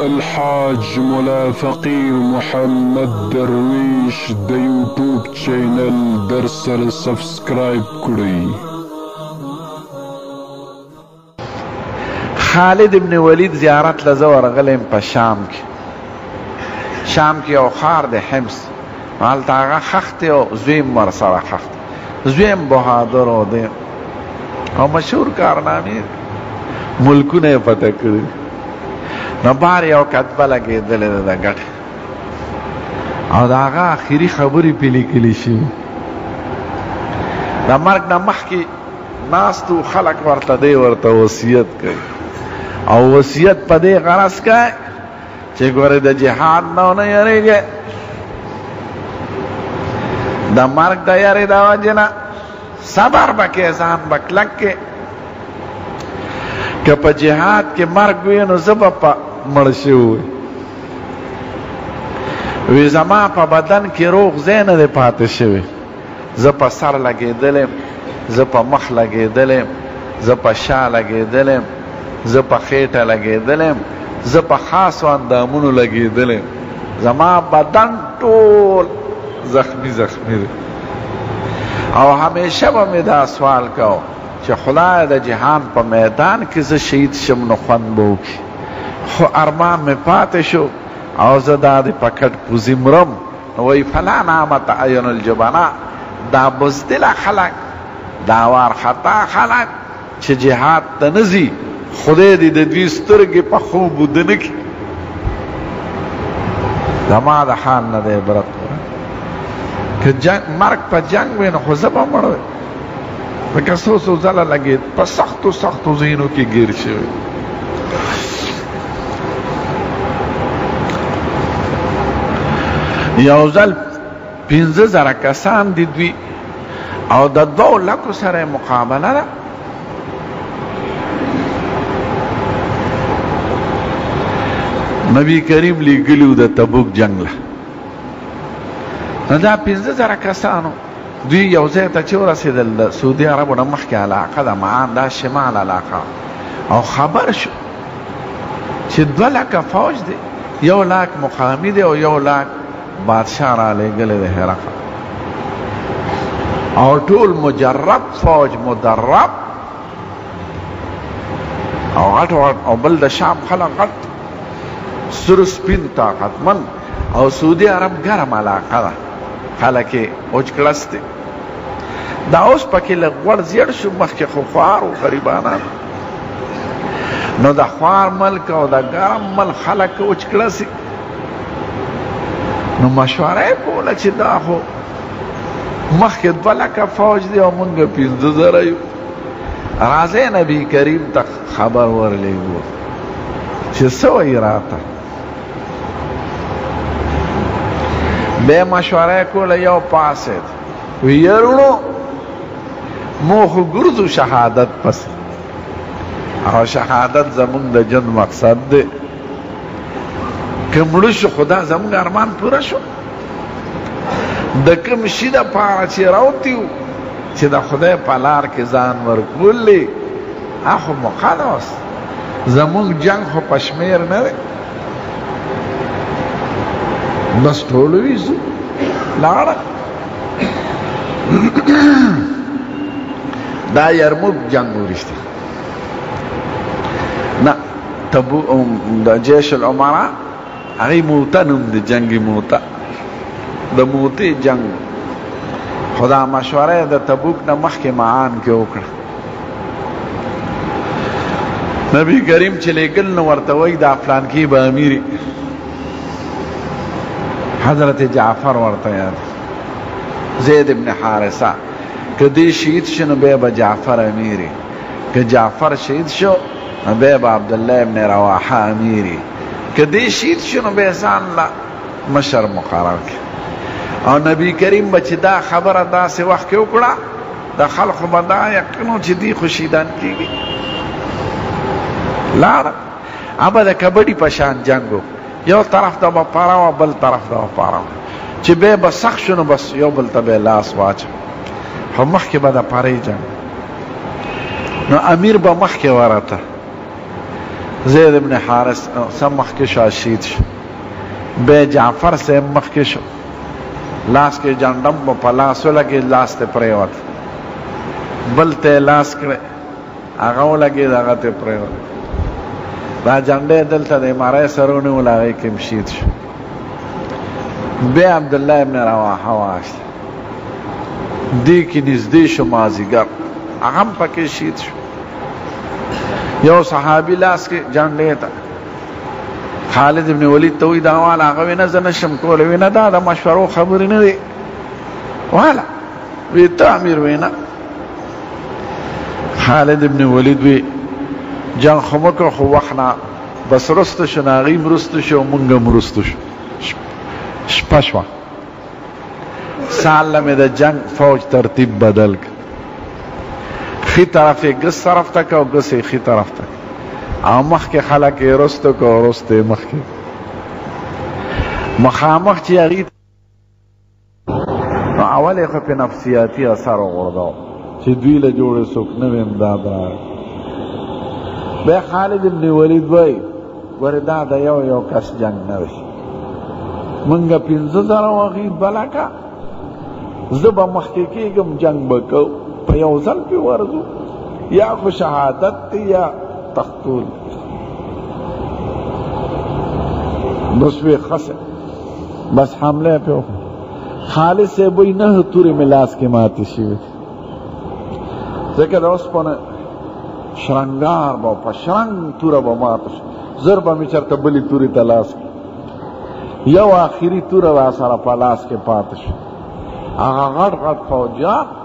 الحاج ملا فقیر محمد درویش د یوټیوب چینل در سره سبسکرایب کړئ. خالد ابن ولید زیارت لزه ورغلم په شام کې. شام کې یو ښار دی حمص، هلته هغه خښ دی او زویم ورسره خښ دی. زویم بهادر او دی او مشهور کارنامې ملکونه یې فتح کړي. نو بار یو کتبه لګېدلې ده د ګټه او د هغه آخري خبرې پې لیکلې شوي. د مرګ نه مخکې ناستو خلک ورته دی ورته وصیت کوي او وصیت په دې غرض کوي چې ګورې د جهاد نه ونه یېرېږي، د مرګ د یارې د وجې نه صبر به کې ځان به کلک کې. که په جهاد کې مرګ وي نو زه به په مړ شوی وي، زما په بدن کې روغ ځای نه دی پاتې شوی. زه په سر لګېدلی یم، زه په مخ لګېدلی یم، زه په شا لګېدلی یم، زه په خېټه لګېدلی یم، زه په خاصو اندامونو لګېدلی یم. زما بدن ټول زخمی زخمی دی او همیشه به مې دا سوال کو چې خدای د جهان په میدان کې زه شهید شم نو خوند به وکړي. خو ارمان مې پاتې شو او زه دا د په کټ پوزي مرم. نو وایي فلا نامت عین الجبنا، دا بزدله خلک، دا وارخطا خلک چې جهاد ته نه ځي، خدای دې د دوی سترګې په خوب وده نه کړي. زما د حال نه دی عبرت. که مرګ په جنگ وي نو خو زه به مړ وي، لکه څو څو ځله لګېد په سختو سختو ځایونو کې ګیر شوی. یو ځل 15,000 کسان دي دوی او د 2 لکو سره مقابله ده. نبی کریم لیږلي د تبوک جنگ له. نو دا 15,000 کسانو دوی یو ځای ته چې ورسېدل، د سعودي عربو نه مخکې علاقه ده معان، دا شمال علاقه، او خبر شو چې 2 لکه فوج دی، 1 لاک مقامی دی او 1 لاک بادشاه را لېږلی دی هرقل، او ټول مجرب فوج مدرب او غټ او بل د شام خلک غټ سور سپین طاقتمن، او سعودي عرب ګرم علاقه ده، خلک یې اوچ کړس دی. دا اوس پکې لږ غوړ زیړ شو، مخکې خو خوار و غریبانان. نو د خوار ملک او د ګرم ملک خلک اوچ کړسي. نو مشوره یې کوله چې دا خو مخکې 2 لکه فوج دی او مونږ 15,000 یو، راځئ نبي کریم ته خبر ورلېږو چې څه وایي راته. بیا مشوره یې کوله، یو پاسېد وی یارونو مو خو ګرځو شهادت پسې، او شهادت زمونږ د جن مقصد دی. که مړه شو خدا زمونږ ارمان پوره شو. د کوم شي دپاره چې راوتي وو چې د خدای په لار کې ځان ورکولي، خو مخلص زمونږ جنگ خو په شمېر نه دی، بس ټول ویزو لاړه. دا یرموک جنگ ورشته نه د جیش العمرا، هغې موته نوم د جنگ موته، د موتې جنگ. خو دا مشوره یې د تبوک نه مخکې معان کې وکړه. نبي کریم چې لیږل نو ورته وایي دا فلانکي به امیري. حضرت جعفر ورته یاد، زید ابن حارثه، که دی شهید شو نو بیا به جعفر امیری، که جعفر شهید شو نو بیا به عبدالله ابن رواحه امیری، که دی شهید شو نو بیا ځان له مشر مقرر کړي. او نبی کریم به چې دا خبره داسې وخت کې وکړه، د خلقو به دا یقین و چې دی خو شهیدان کېږي. لاړه ابه د کبډي په شان جنګ و، یو طرف ته به پاره و بل طرف ته به پاره و، چې بیا به سخت شو نو بس یو بل ته به لاس واچو. خو مخکې به د پارې جنګ نو امیر با مخ کې ورته زید ابن حارث سم مخ کې شو شهید شو به جعفر سے مخ کې شو لاس کې جنډم په لاس ولګي لاس ته پریوت بل ته لاس کړ هغه ولګي هغه ته پریوت دا جنډه دلته د امارای سرونه ولای کې مشید شو به عبد الله ابن رواحه واش دی کې نږدې شو مازیګر هغه پکې شهید شو یو صحابي لاس کې جنډه ته خالد ابن ولید ته وی دا والا هغه نه زنه شم کول وینه دا د مشورو خبرې نه دی والا وی ته امیر وینه خالد ابن ولید وی جنگ خمکو خو وخنا بس رست شو ناغیم رست شو منگم رست شو شپشوا سال میں دا جنگ فوج ترتیب بدل خی طرف گس طرف تک او گس خی طرف تک او مخ کے خلق رست کو رست مخ کے مخامخ چی اغیت اول خو پی نفسیاتی اثر غرداو چی دوی لجوڑ سکنو امداد را بے خالد ابن ولید وی وردا دا یو کس جنگ نوش منگا 15,000 وغید بلا کا زبا مخکیکی گم جنگ بکو پا یو ځل پی ورزو یا خو شهادت تی یا تختول بس وی خسے بس حملے پہ خالد سے بوئی نہ توری ملاس کے ماتی شیوی ذکر اس پانے شرنگار با پا شرنگ تورا با ماتش ضربا می چرتا بلی توری تلاس کی یو آخری تورا با سارا پالاس کے پاتش آغا غٹ غٹ فوجیان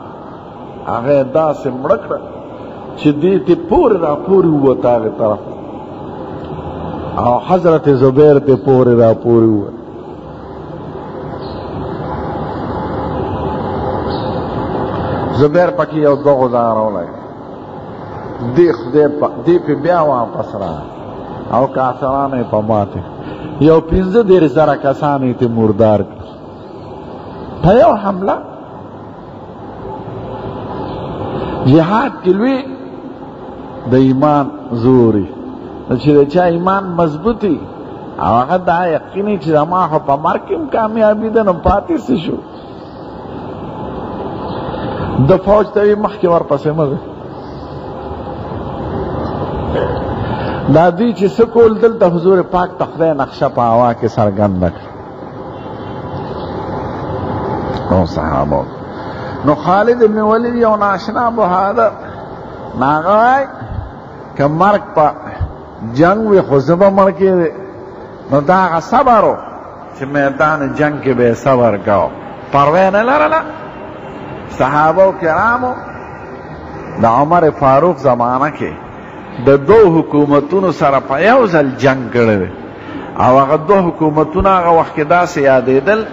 آغا دا سے مڑک رہا چی دیتی پوری را پوری ہوا تاغی طرف او حضرت زبیر تی پوری را پوری ہوا زبیر پکی یو دو غزارو لگی دی پی بیا واپس را او کافرانی پا ماتی یو 15,000 کسانی تی مردار کر پا یو حملہ جہاد کلوی دا ایمان زوری چی دا چا ایمان مضبوطی او اگر دا یقینی چی دا ما خو پا مرکم کامیابی دا نو پاتی سی شو دا فوج تاوی مخی ور پسی مزی دا دی چی سکول دل تا حضور پاک تخده نقشہ پا آوا کے سرگند نکر او صحابو نو خالد ابن ولید یو ناشنا بہادر ناغوائی کہ مرک پا جنگ وی خوزبا مرکی دی نو داغا صبرو چی میدان جنگ کے بے صبر گاو پروین لرلا صحابو کرامو دا عمر فاروق زمانہ کے دا دو حکومتونو سر پا یو زل جنگ کرده او اغا دو حکومتونو اغا وقت دا سی یاده دل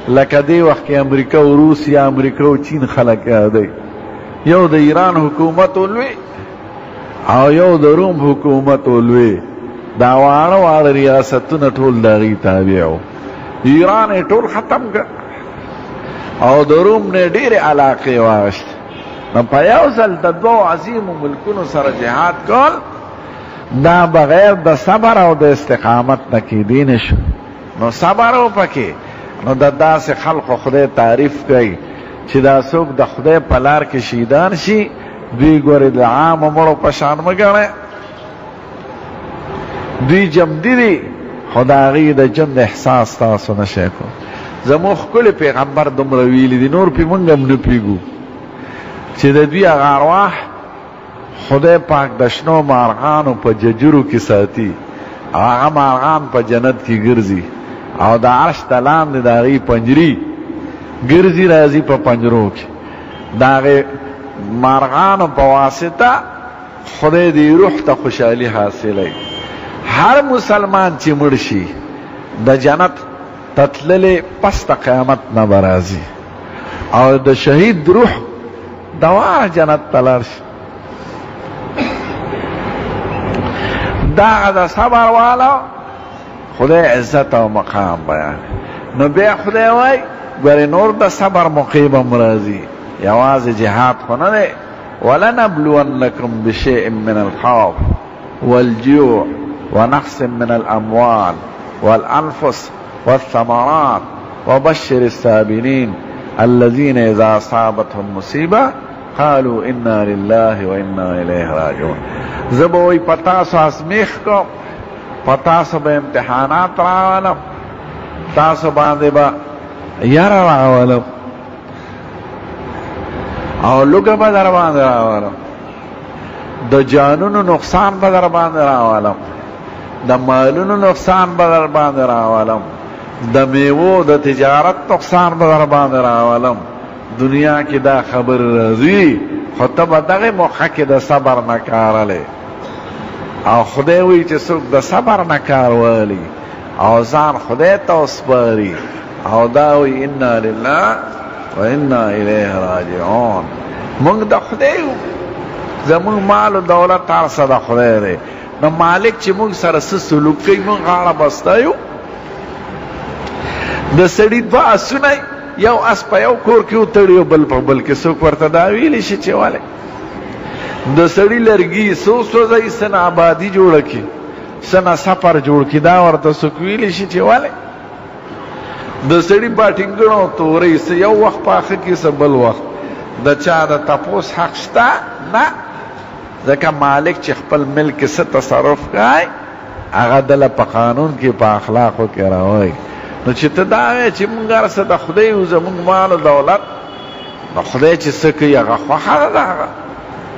لکه دی وقت که امریکا و روسیا امریکا و چین خلق یاده یو دا ایران حکومت اولوی او یو دا روم حکومت اولوی دا وانو ریاستون ټول داغی تابعو ایران ټول ختم کر او دا روم نے دیر علاقه واشت نو پا یو ځل د دو عظیم ملکونو سره جهاد کول دا بغیر د صبر او د استقامت نکیدی نشو نو صبر او پکې نو د داسې خلق خدای تعریف کوي چې دا څوک د خدای په لار کې شهیدان شي دوی ګورې د عام مړو په شان مګڼه دوی جمدي دي خو د هغې د جند احساس تاسو نشئ کو زموږ ښکلی پیغمبر دومره ویلي دي نور پې موږ هم نه پوهېږو چې د دوی هغه ارواح خدای پاک د شنو مارغانو په ججرو کې ساتي او هغه مارغان په جنت کې ګرځي او د عرش د لاندې د هغې پنجري ګرځي راځي په پنجرو کې د هغې مارغانو په واسطه خدای دې روح ته خوشحالي حاصلوي هر مسلمان چې مړ شي د جنت تتللې پس د قیامت نه به راځي او د شهید روح دوا جنت تلار شي دا د صبر والا خدای عزت او مقام بیان نو بیا خدای وای ګورې نور د صبر مقیبم راځي یوازې جهاد خو نه دی ولنبلونكم بشيء من الخوف والجوع ونقص من الأموال والأنفس والثمرات وبشر الصابرين الذين إذا أصابتهم مصيبة قالوا إنا لله وإنا إليه راجعون. زبوی پتاسو ازمیخ کو، پتاسو به امتحانات راولم، تاسو باندې با یار راولم او لوګه به در باندې راولم، د جانونو نقصان به در باندې راولم، د مالونو نقصان به در باندې راولم، د میوو د تجارت نقصان به در باندې راولم. دنیا کې دا خبر راځي خو ته به دغه موقع کې د صبر نه کار اخلې او خدای وایي چې څوک د صبر نه کار واخلي او ځان خدای ته وسپاري او دا وایي انا لله و انا الیه راجعون. موږ د خدای یو، زموږ مال او دولت هر څه د خدای دی، نو مالک چې موږ سره څه سلوک کوي موږ غاړه بسته یو. د سړي دوه اسونه یو اس په یو کور کې وتړي او بل په بل کې، څوک ورته دا ویلی شي چې والی د سړي لرګي څو سوځئ څه نه آبادي جوړه کړي څه نه سفر جوړ کړي، دا ورته څوک ویلی شي چې والی د سړي باټینګڼو تورئ څه یو وخت پاخه کړي څه بل وخت، د چا د تپوس حق شته نه، ځکه مالک چې خپل ملک څه تصرف کوي هغه دله په قانون کې په اخلاقو کې راوایي. نو چې ته دا وایې چې مونږ هر څه د خدای یو، زمونږ مال او دولت د خدای چې څه کوي هغه خوښه ده د هغه،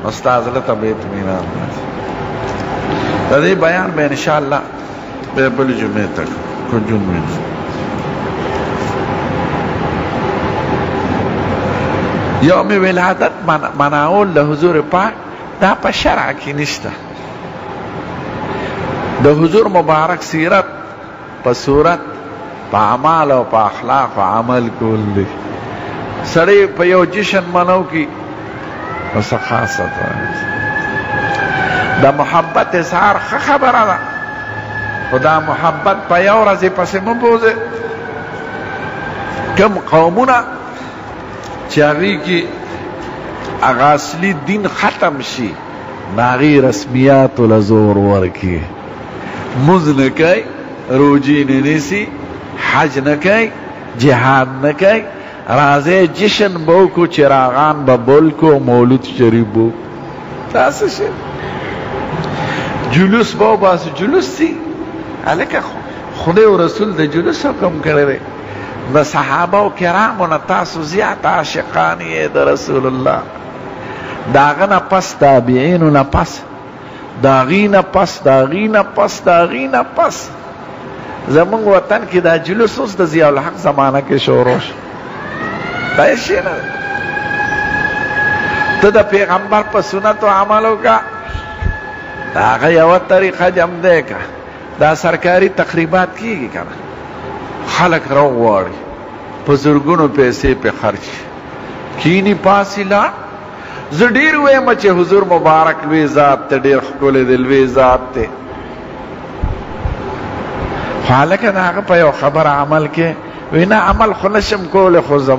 نو ستا زړه ته به اطمینان راځي. د دې بیان به انشاءالله بیا بلې جمعې ته کو جمعې یوم ولادت مناول د حضور پاک دا په شرع کې نشته. د حضور مبارک سیرت په صورت په اعمال او په اخلاق او عمل کول دي. سړی په یو جشن منو کې څه خاصه د محبت اظهار ښه خبره ده، خو دا محبت په یو ورځې پسې مه بوځې. کوم قومونه چې هغې کې هغه اصلي دین ختم شي نو هغې رسمیاتو له زور ورکړي، مونځ نه کوي، روجې نه نیسي، حج نه کوي، جهاد نه کوي، راځئ جشن به وکړو، چراغان به بل کړو، مولود شریف به وکړو. دا څه شی جلوس به وباسو، جلوس دي هلکه خدای او رسول د جلوس حکم کړی دی. د صحابه کرامو نه تاسو زیات عاشقان یې د رسول الله، د هغه نه پس تابعینو نه پس، د هغې نه پس، د هغې نه پس، د هغې نه پس. زمونږ وطن کې دا جلوس اوس د ضیاء الحق زمانه کې شروع شو. دا یې شی نه دی. ته د پیغمبر په سنتو عمل وکړه، د هغه یوه طریقه جمع دی که دا سرکاري تقریبات کېږي که نه، خلک راوغواړي په زرګونو پیسې پې خرچ کینی پاسې لاړ. زه ډېر ویم چې حضور مبارک لوی ذات ته ډېر ښکلی دی، لوی ذات دی، خو هلکه د هغه په یو خبره عمل کې وی نه عمل خو نشم کولی، خو زه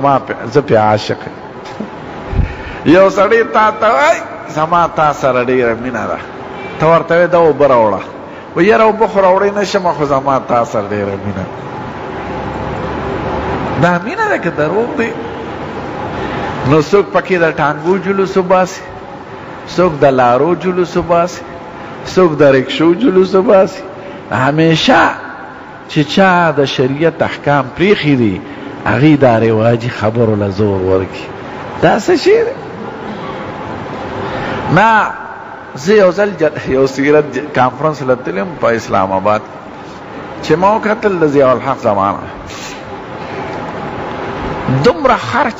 پې عاشق یو سړی تا ته وایي زما تا سره ډېره مینه ده، ته ورته وایې دا اوبه راوړه، وایي یاره اوبه خو راوړی نشم، خو زما تا سره ډېره مینه ده. دا مینه ده که دروغ دی؟ نو څوک پکې د ټانګو جلوس وباسي، څوک د لارو جلوس وباسي، څوک د رکشو جلوس وباسي. همیشه چې چا د شریعت احکام پریښي دي هغې دا رواجي خبرو له زور ورکړي. دا څه شی دی؟ نه زه یو ځل یو سیرت کانفرنس له تلم په اسلام آباد چې ما وکتل د ضیاء الحق زمانه، دومره خرچ،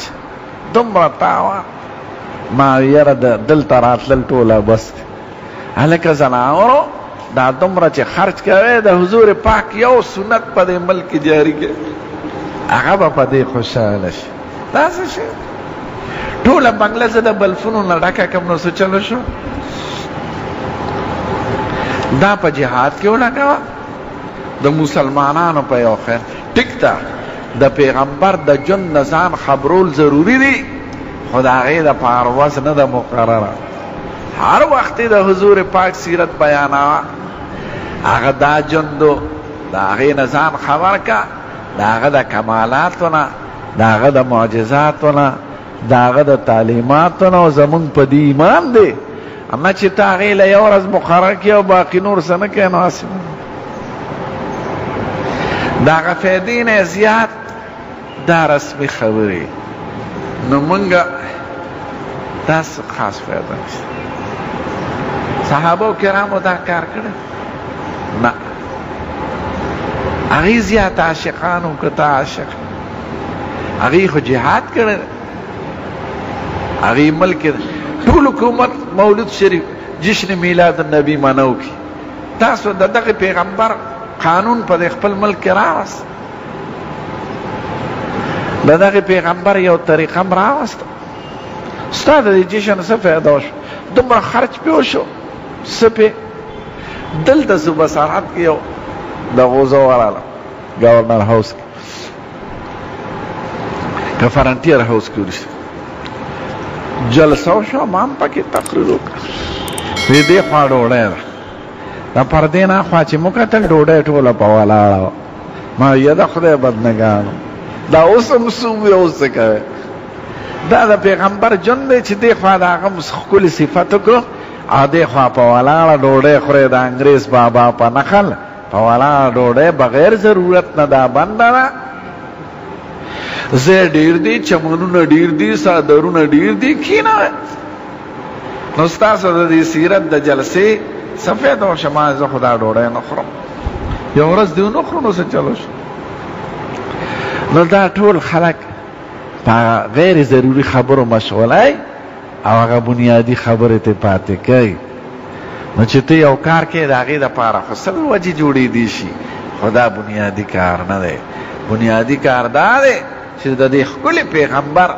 دومره تاوان، ما یاره دلته راتلل ټوله بس دی. هلکه زناورو دا دومره چې خرچ کوي د حضور پاک یو سنت په دې ملک جاری کوي، هغه به په دې خوشحاله شي. دا څه شی؟ ټوله بنګله زه د بلفونو نه ډکه کړم، نو څه چلو شو؟ دا په جهاد کې ولګوه، د مسلمانانو په یو خیر ټیک ده، د پیغمبر د جون نه ځان خبرول ضروري دي، خدا هغې دپاره وس نه ده مقرره. هر وخت د حضور پاک سیرت بیانوه، هغه دا جندو د هغې نه ځان خبر که، د هغه د کمالاتو نه، د هغه د معجزاتو نه، د هغه د تعلیماتو نه. او زمونږ په دې ایمان دی، نه چې ته هغې له یو ورځ مقرر کړي او باقي نور څه نه کوې، نو هسې د هغه فایدې نه زیات دا رسمي خبرې. نو مونږ دا خاص فایده نشته. صحابه کرامو دا کار کړی نه، هغې زیات عاشقانو که ته عاشق، هغې خو جهاد کړی، هغې ملک ټول حکومت مولود شریف جشن میلاد النبی منو کی. تاسو د دغه پیغمبر قانون په خپل ملک کې راوست، د دغه پیغمبر یو طریقه م راوست، ستا د دې جشن څه فایده وشو؟ دومره خرچ پې وشو څه پې؟ دلته صوبه سرحد کې یو د غوزه وراله ګورنر هاوس کې که فرنټیر هاوس کې ورسته جلسه وشوه، ما هم پکې تقریر وکړه. وی دې خوا ډوډۍ ده، د پردې نه خوا چې مو کتل ډوډۍ ټوله په ولاړه وه. ما ویې د خدای بدنګانو دا اوس هم څومره اوس څه کوې؟ دا د پیغمبر جون دی چې دې خوا د هغه ښکلي صفت وکړو او دې خوا په ولاړه ډوډۍ خورې د انګریز بابا په نقل په ولاړه ډوډۍ بغیر ضرورت نه دا بنده ده. ځای ډېر دی، چمنونه ډېر دي، څادرونه ډېر دي، کښېنه. نو ستاسو د دې سیرت د جلسې څه فایده وشه؟ ما زه خو دا ډوډۍ نه خورم، یو ورځ دې ونه خورو نو څه چلو شو؟ نو دا ټول خلک په غیر ضروري خبرو مشغولی او هغه بنیادي خبرې ته پاتې کوي. نو چې ته یو کار کوې د هغې دپاره خو سل وجې جوړېدی شي، خو دا بنیادي کار نه دی. بنیادي کار دا دی چې د دې ښکلي پیغمبر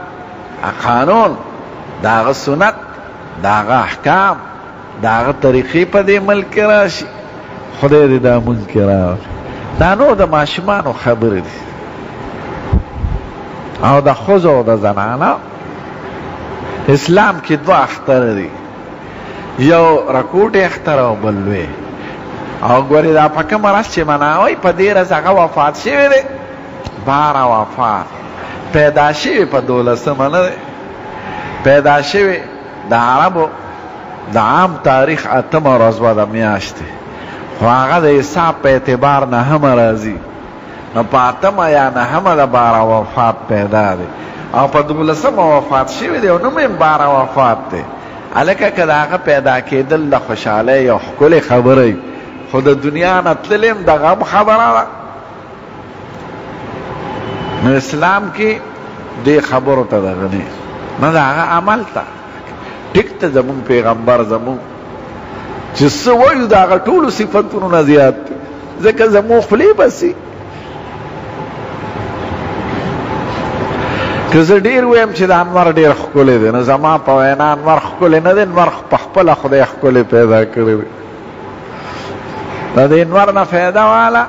قانون، د هغه سنت، د هغه احکام، د هغه طریقې په دې ملک کې راشي. خدای دې دا مونږ کې راوړي. دا نور د ماشومانو خبرې دي او د ښځو او د زنانو. اسلام کې دوه اختره دي، یو رکوټ اختر او بل لوی. او ګورې دا په کومه ورځ چې مناوئ په دې ورځ هغه وفات شوی دی، 12 وفات. پیدا شوی په 12مه نه دی، پیدا شوی د عربو د عام تاریخ 8مه ورځ به د میاشتې، خو هغه د حساب په اعتبار 9مه راځي. نو په 8مه یا 9مه د 12 وفات پیدا دی، او په 12مه وفات شوی دی او نوم یې 12 وفات دی. هلکه که د هغه پیدا کېدل د خوشحالۍ یو ښکلې خبره خو د دنیا نه تللې هم د غم خبره ده. نو اسلام کې دې خبرو ته دغه نه د هغه عمل ته ټیک ته زمونږ پیغمبر زمونږ چې څه وایو د هغه ټولو صفتونو نه زیات دي، ځکه زمونږ خولې بسي. که زه ډېر ویم چې د انور ډېر ښکلی دی، نو زما په وینا انور ښکلی نه دی، انور په خپله خدای ښکلی پیدا کړی دی. د دې انور نه فایده واله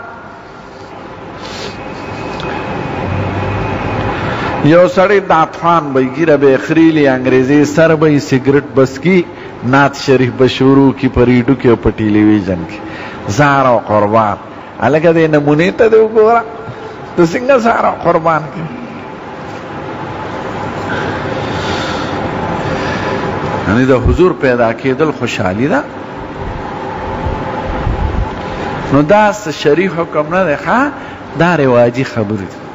یو سړی نعتخوان به ږیره به یې خریلي، انګریزي سر به یې سګرټ بسکي، نعت شریف به شروع کړي په ریډیو کې او په ټلویزیون کې. زار او قربان هلکه دې نمونې ته دې وګوره، ته څنګه زار او قربان کوي؟ یعنې د حضور پیدا کېدل خوشحالي ده. نو دا څه شریف حکم نه دی، ښه دا رواجي خبرې دي.